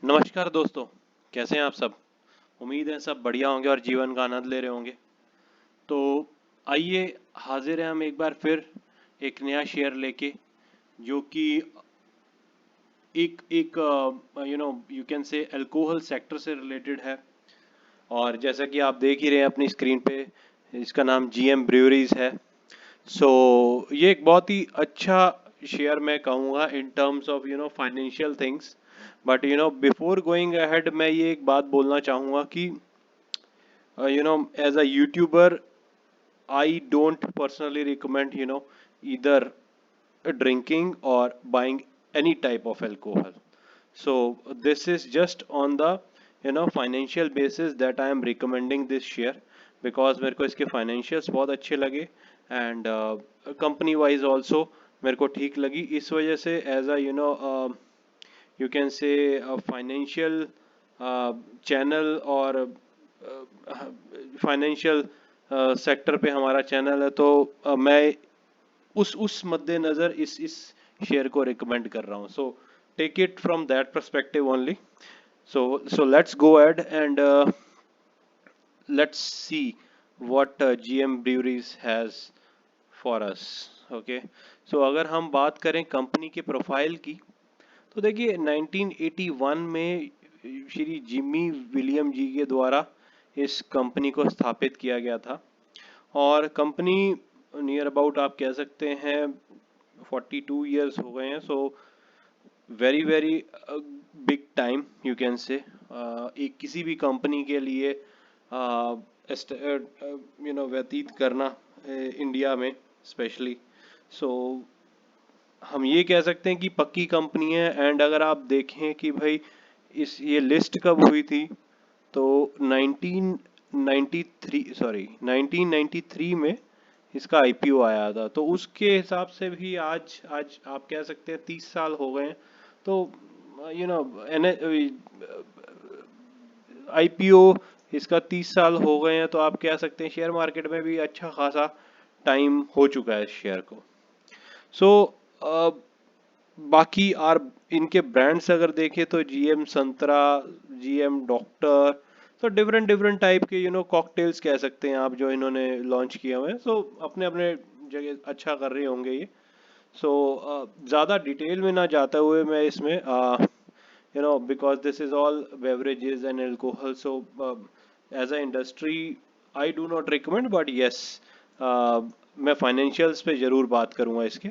नमस्कार दोस्तों। कैसे हैं आप सब? उम्मीद है सब बढ़िया होंगे और जीवन का आनंद ले रहे होंगे। तो आइए, हाजिर हैं हम एक बार फिर एक नया शेयर लेके, जो कि एक एक यू कैन से अल्कोहल सेक्टर से रिलेटेड है। और जैसा कि आप देख ही रहे हैं अपनी स्क्रीन पे, इसका नाम जीएम ब्रूअरीज है। सो ये एक बहुत ही अच्छा शेयर मैं कहूँगा in terms of financial things. But before going ahead मैं ये एक बात बोलना चाहूँगा कि as a YouTuber, I don't personally recommend either drinking or buying any type of alcohol. So this is just on the financial basis that I am recommending this share, because मेरे को इसके financials बहुत अच्छे लगे and company wise also मेरे को ठीक लगी। इस वजह से as a you can say a financial channel और फाइनेंशियल सेक्टर पे हमारा चैनल है, तो मैं उस मद्देनजर इस शेयर को रिकमेंड कर रहा हूँ। So take it from that perspective only. So let's go ahead and let's see what GM Breweries has for us. Okay, so अगर हम बात करें कंपनी के प्रोफाइल की, तो देखिए 1981 में श्री जिमी विलियम जी के द्वारा इस कंपनी को स्थापित किया गया था। और कंपनी नियर अबाउट आप कह सकते हैं 42 इयर्स हो गए हैं। So very very big time you can से, एक किसी भी कंपनी के लिए व्यतीत करना इंडिया में स्पेशली। सो हम ये कह सकते हैं कि पक्की कंपनी है। एंड अगर आप देखें कि भाई इस ये लिस्ट कब हुई थी, तो 1993 में इसका आईपीओ आया था। तो उसके हिसाब से भी आज आज आप कह सकते हैं 30 साल हो गए हैं। तो यू नो आईपीओ इसका 30 साल हो गए हैं, तो आप कह सकते हैं शेयर मार्केट में भी अच्छा खासा टाइम हो चुका है इस शेयर को। सो बाकी और इनके ब्रांड्स अगर देखें तो जीएम संतरा, जीएम डॉक्टर, तो डिफरेंट डिफरेंट टाइप के कॉकटेल्स कह सकते हैं आप जो इन्होंने लॉन्च किए हुए हैं। सो अपने अपने जगह अच्छा कर रहे होंगे ये। सो ज़्यादा डिटेल में ना जाते हुए मैं इसमें because this is all beverages and alcohol, so as a industry I do not recommend, but yes मैं फाइनेंशियल्स पे ज़रूर बात करूँगा इसके।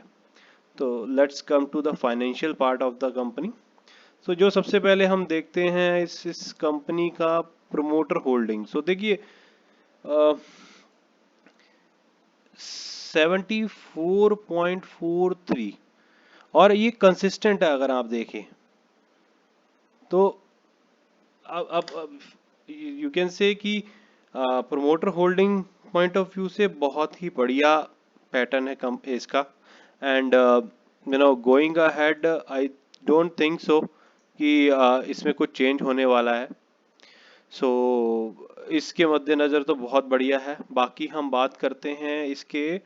तो let's come to the financial part of the company. So जो सबसे पहले हम देखते हैं इस कंपनी का प्रमोटर होल्डिंग। सो देखिए 74.43, और ये कंसिस्टेंट है अगर आप देखें तो। अब यू कैन से कि promoter holding point of view से बहुत ही बढ़िया पैटर्न है कम इसका। And going ahead I don't think so कि इसमें कुछ चेंज होने वाला है। सो इसके मद्देनज़र तो बहुत बढ़िया है। बाकी हम बात करते हैं इसके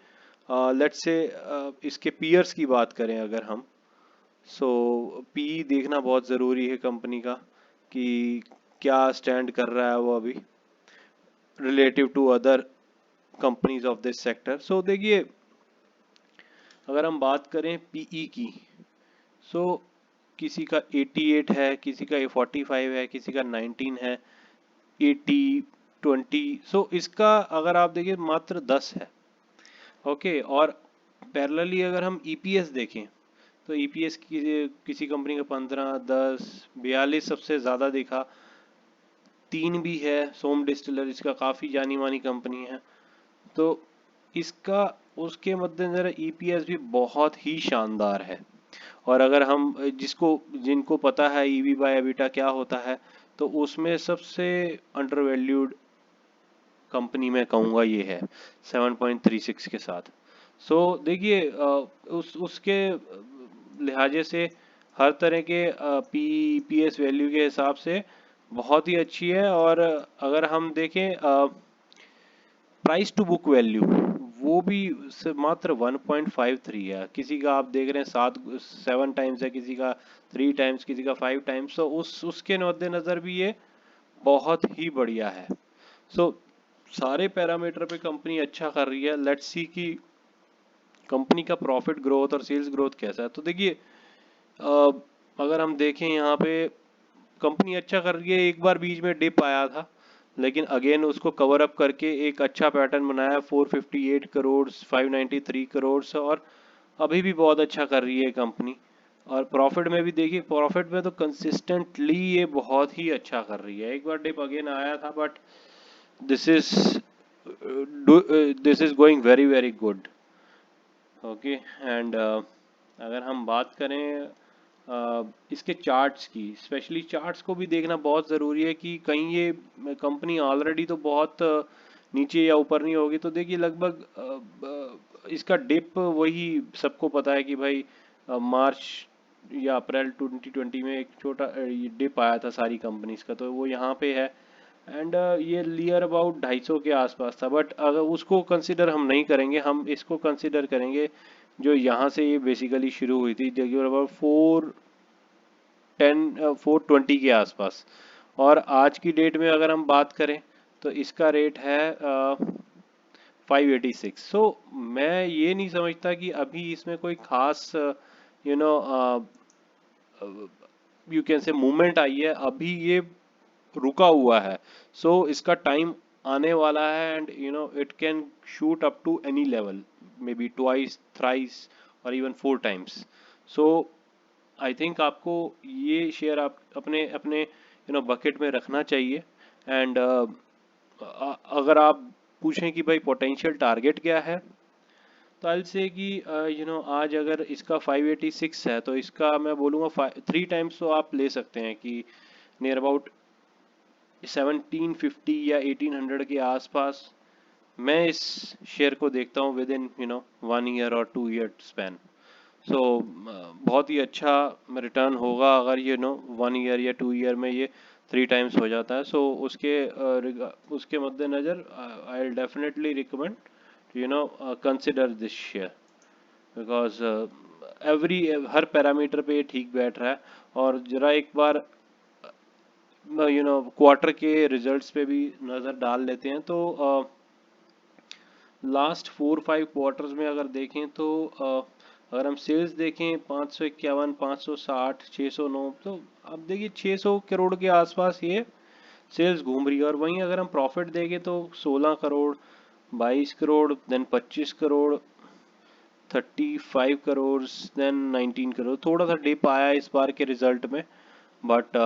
लेट्स से इसके पीयर्स की बात करें अगर हम। सो पी देखना बहुत ज़रूरी है कंपनी का कि क्या स्टैंड कर रहा है वो अभी relative to other companies of this sector. So देखिए अगर हम बात करें पीई की, सो किसी का 88 है, किसी का 45 है, किसी का 19 है, 80, 20। सो इसका अगर आप देखिए मात्र 10 है। ओके, और पैरेलली अगर हम ईपीएस देखें, तो ईपीएस की किसी कंपनी का 15, 10, 42 सबसे ज़्यादा दिखा। 3 भी है सोम डिस्टिलर, इसका काफ़ी जानी मानी कंपनी है। तो इसका उसके मद्देनजर ईपीएस भी बहुत ही शानदार है। और अगर हम जिनको पता है ईवी बाय एबिटा क्या होता है, तो उसमें सबसे अंडरवैल्यूड कंपनी में कहूँगा ये है 7.36 के साथ। सो देखिए उसके लिहाजे से हर तरह के पीएस वैल्यू के हिसाब से बहुत ही अच्छी है। और अगर हम देखें प्राइस टू बुक वैल्यू, वो भी मात्र 1.53 है। किसी का आप देख रहे हैं 7 टाइम्स है, किसी का 3 टाइम्स, किसी का 5 टाइम्स। तो उसके मद्देनजर भी ये बहुत ही बढ़िया है। सो सारे पैरामीटर पे कंपनी अच्छा कर रही है। लेट्स सी कि कंपनी का प्रॉफिट ग्रोथ और सेल्स ग्रोथ कैसा है। तो देखिए अगर हम देखें यहाँ पे कंपनी अच्छा कर रही है। एक बार बीच में डिप आया था, लेकिन अगेन उसको कवर अप करके एक अच्छा पैटर्न बनाया। 458 करोड़, 593 करोड़, और अभी भी बहुत अच्छा कर रही है कंपनी। और प्रॉफिट में भी देखिए, प्रॉफिट में तो कंसिस्टेंटली ये बहुत ही अच्छा कर रही है। एक बार डिप अगेन आया था, but this is this is going very very good. Okay. And अगर हम बात करें इसके चार्ट्स की, स्पेशली चार्ट्स को भी देखना बहुत ज़रूरी है कि कहीं ये कंपनी ऑलरेडी तो बहुत नीचे या ऊपर नहीं होगी। तो देखिए लगभग इसका डिप वही सबको पता है कि भाई मार्च या अप्रैल 2020 में एक छोटा डिप आया था सारी कंपनीज का, तो वो यहाँ पे है। एंड ये नियर अबाउट 250 के आसपास था। बट अगर उसको कंसिडर हम नहीं करेंगे, हम इसको कंसिडर करेंगे जो यहाँ से ये बेसिकली शुरू हुई थी, जो अबाउट 420 के आसपास। और आज की डेट में अगर हम बात करें तो इसका रेट है 586। सो मैं ये नहीं समझता कि अभी इसमें कोई खास you know you can say movement आई है। अभी ये रुका हुआ है। सो इसका टाइम आने वाला है, and it can shoot up to any level, maybe twice, thrice, और even 4 times. So I think आपको ये शेयर आप अपने अपने बकेट में रखना चाहिए। एंड अगर आप पूछें कि भाई पोटेंशियल टारगेट क्या है, तो आई से कि आज अगर इसका 586 है, तो इसका मैं बोलूँगा 3 टाइम्स तो आप ले सकते हैं कि नियर अबाउट 1750 या 1800 के आसपास मैं इस शेयर को देखता हूँ विद इन 1 ईयर और 2 ईयर स्पैन। सो बहुत ही अच्छा रिटर्न होगा अगर 1 ईयर या 2 ईयर में ये 3 टाइम्स हो जाता है। सो उसके मद्देनज़र I will definitely recommend consider this share, because every her parameter पे ये ठीक बैठ रहा है। और जरा एक बार क्वार्टर के रिजल्ट्स पे भी नज़र डाल लेते हैं। तो लास्ट 4-5 क्वार्टर्स में अगर देखें तो अगर हम सेल्स देखें 551, 560, 609, तो अब देखिए 600 करोड़ के आसपास ये सेल्स घूम रही है। और वहीं अगर हम प्रॉफिट देखें तो 16 करोड़, 22 करोड़, देन 25 करोड़, 35 करोड़, देन 19 करोड़। थोड़ा सा डिप आया इस बार के रिजल्ट में, but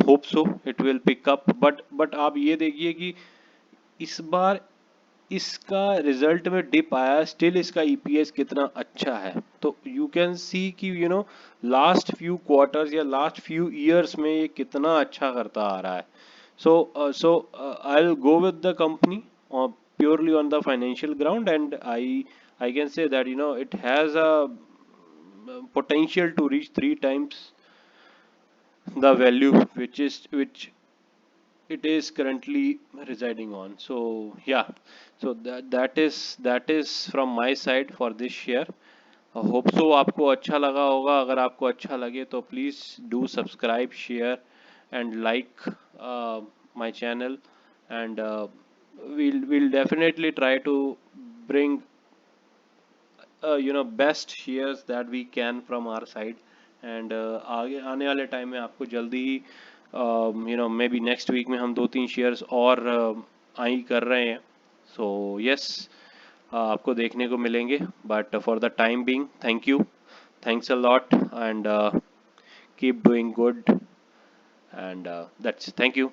hope so it will pick up. But आप ये देखिए कि इस बार इसका रिजल्ट में डिप आया, स्टिल इसका ईपीएस कितना अच्छा है। तो यू कैन सी कि लास्ट फ्यू क्वार्टर्स या लास्ट फ्यू ईयर्स में ये कितना अच्छा करता आ रहा है। So I will go with the company purely on the financial ground, and I can say that it has a potential to reach 3 times the value which it is currently residing on. So yeah, so that is from my side for this share. Hope so आपको अच्छा लगा होगा। अगर आपको अच्छा लगे तो please do subscribe, share and like my channel. And we'll definitely try to bring best shares that we can from our side। And आगे आने वाले टाइम में आपको जल्दी ही मे बी नेक्स्ट वीक में हम 2-3 शेयर्स और आई कर रहे हैं। सो यस, आपको देखने को मिलेंगे। But for the time being, thank you, thanks a lot, and keep doing good, and that's, thank you.